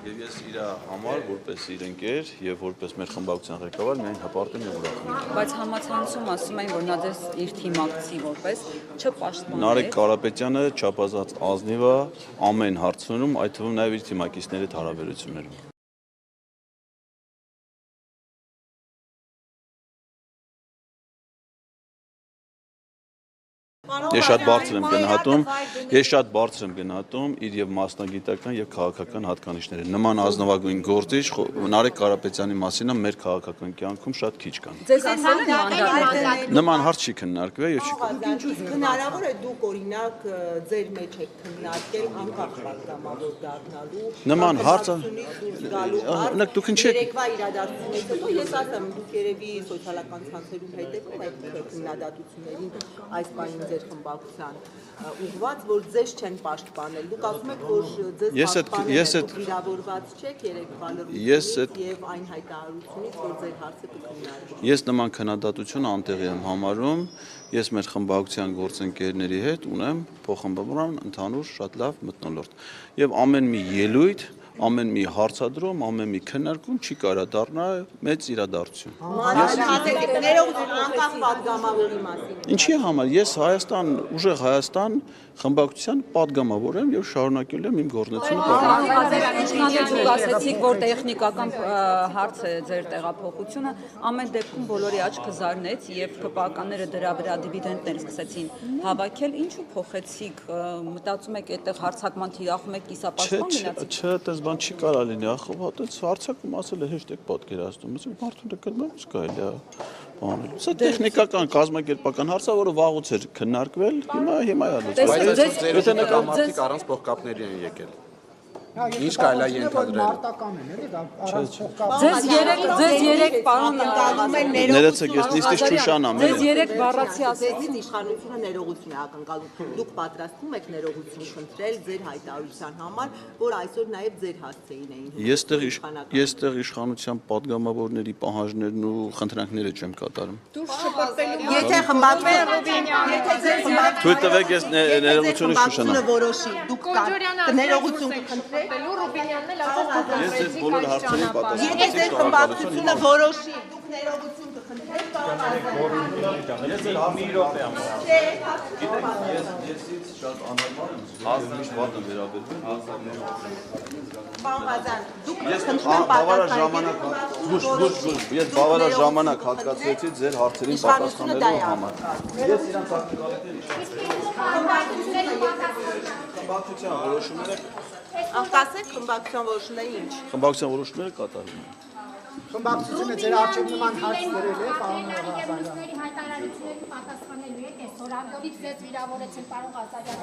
Եվ ես իր համար, որպես իր ընկեր եւ որպես մեր խմբակցության ղեկավար միայն հպարտ եմ եւ ուրախ եմ։ Բայց համացանցում ասում են, որ նա ձեզ իր թիմակցի որպես չպաշտպանել։ Նարեկ Կարապետյանը չափազանց ազնիվ է ամեն հարցում, այդ թվում նաեւ իր թիմակիցների հետ հարաբերություններում։ Ես շատ բարձր եմ գնահատում իր եւ մասնագիտական եւ քաղաքական հատկանիշները։ Նման ազնվագույն գործիչ Նարեկ Կարապետյանի մասին մեր քաղաքական կյանքում շատ քիչ կան։ Ձեզ ասել են մանդատ։ Նման հարց չի քննարկվել եւ չի քննարկվել։ Հնարավոր է դուք օրինակ ձեր մեջ եք քննարկել անկախ պատգամավոր դառնալու։ Նման հարցը դուք ինչի եք երեկվա իրադարձությունից հետո ես ասեմ դուք երևի սոցիալական ցանցերում հետևում եք քննադատություններին այս բանին ձեր խմբակցության ուղղված, որ ձեզ չեն պաշտպանել։ Դուք ասում եք, որ ձեզ պաշտպանել վիրավորված չեք երեկվա լրությունից եւ այն հայտարարությունից, որ ձեր հարցը կքննարկվի։ Ես նման քննադատություն անտեղի եմ համարում։ Ես մեր խմբակցության գործընկերների հետ ունեմ փոխհմբռան ընդհանուր շատ լավ մթնոլորտ։ Եվ ամեն մի ելույթ, ամեն մի հարցադրում, ամեն մի քննարկում չի կարա դառնալ մեծ իրադարձություն։ Անկախ պատգամավորի մասին։ Ինչի համար ես Հայաստան, ուժեղ Հայաստան խմբակցության պատգամավոր եմ եւ շարունակել եմ իմ գործունեությունը։ Դուք ասացիք, որ տեխնիկական հարց է ձեր տեղափոխությունը, ամեն դեպքում բոլորի աչքը զարնեց եւ ԿՊԱ-ականները դրա վրա դիվիդենդներ սկսեցին հավաքել, ինչու փոխեցիք, մտածում եք այդտեղ հարցակման թիրախում եք կիսապաշտպան գնացիք։ Չէ, այդպես բան չի կարա լինի, ախով հատած հարցակում ասել է հեշտ եք պատկերացնում, ասել մարդուն կգնում սկայել է բանել։ Սա տեխնիկական կազմակերպական հարց է, որը վաղուց էր քննարկվել, հիմա է լուծվում։ Ձեր նկատմամբ առանց փոխկապների են եկել։ Ինչ կարելի է ենթադրել։ Մարտական են, էլի դա առանց փոխկապ։ Ձեզ երեք պարոն ներեցեք ես նիստից չուշանամ։ Ձեզ երեք բառացի ասեցին իշխանությունը ներողություն է ակնկալում։ Դուք պատրաստվում եք ներողություն խնդրել ձեր հայտարարության համար, որ այսօր նաև ձեր հասցեին էին։ Եստեղ իշխանության պատգամավորների պահանջներն ու խնդրանքները չեմ կատարում։ Եթե խմբակցության Ռուբինյան, եթե ձեր խմբակցությունը թույլ տվեք ես ներողությունը շուշանամ։ Որոշի, դուք ներողություն կխնդրեք։ Ես ձեզ բոլոր հարցերին պատասխան։ Եթե ձեր խմբակցությունը որոշի, դուք ներողություն կխնդրեք, Ես ձեր մի րոպե եմ։ Եսից շատ անհարմար եմ զգում։ Ազնիվ վատ եմ վերաբերվում։ Պարոն Ղազյան, դուք Ես բավարար ժամանակ հատկացրեցի ձեր հարցերին պատասխանելու համար։ Ես իրանց խմբակցության որոշումները Անկասեք խմբակցության որոշումները ինչ։ Խմբակցության որոշումները կատարում են։ Խմբակցությունը ձեր արժեք նման հարց դրել է, պարոն Ղազարյան։ Հայտարարությունների պատասխանելու եք, այսօր անգորից ձեզ վիրավորեցին պարոն Ղազարյան։